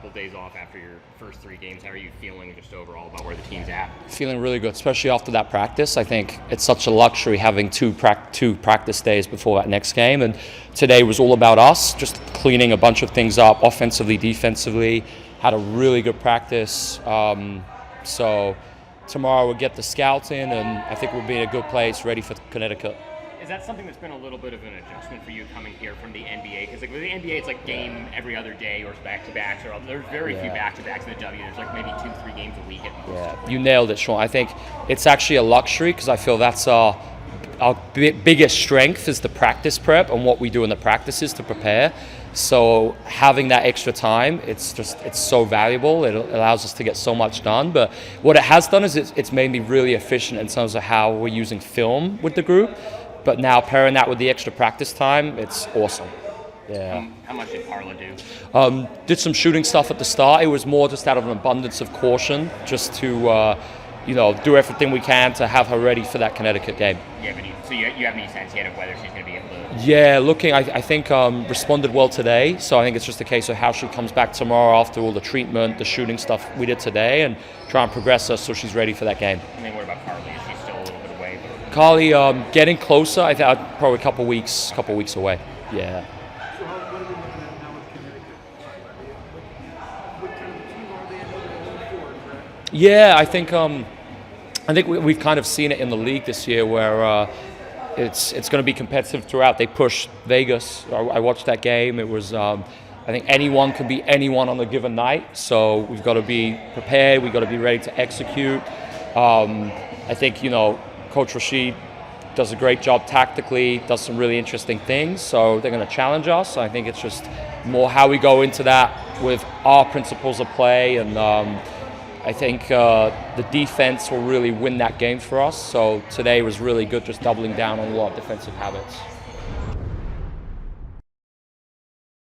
couple days off after your first 3 games. How are you feeling just overall about where the team's at? Feeling really good, especially after that practice. I think it's such a luxury having two practice days before that next game. And today was all about us, just cleaning a bunch of things up, offensively, defensively. Had a really good practice. So tomorrow we'll get the scouts in, and I think we'll be in a good place, ready for Connecticut. Is that something that's been a little bit of an adjustment for you coming here from the NBA? Because like with the NBA, it's like game every other day or back-to-backs. Or there's very few back-to-backs in the W. There's like maybe 2-3 games a week at most. Yeah, you nailed it, Sean. I think it's actually a luxury because I feel that's our biggest strength is the practice prep and what we do in the practices to prepare. So having that extra time, it's so valuable. It allows us to get so much done. But what it has done is it's made me really efficient in terms of how we're using film with the group. But now pairing that with the extra practice time, it's awesome. Yeah. How much did Carla do? Did some shooting stuff at the start. It was more just out of an abundance of caution, just to do everything we can to have her ready for that Connecticut game. So you have any sense yet of whether she's going to be able to? Yeah, looking, I think responded well today. So I think it's just a case of how she comes back tomorrow after all the treatment, the shooting stuff we did today, and try and progress her so she's ready for that game. And then what about Carly? Is she still a little bit away? Carly, getting closer. I think probably a couple weeks away. Yeah. So what are we looking at now with Connecticut? What kind of team are they moving forward, correct? Yeah, I think we've kind of seen it in the league this year where it's going to be competitive throughout. They pushed Vegas. I watched that game. It was I think anyone can be anyone on a given night. So we've got to be prepared. We've got to be ready to execute. I think Coach Rashid does a great job tactically, does some really interesting things, so they're going to challenge us. I think it's just more how we go into that with our principles of play, and I think the defense will really win that game for us. So today was really good, just doubling down on a lot of defensive habits.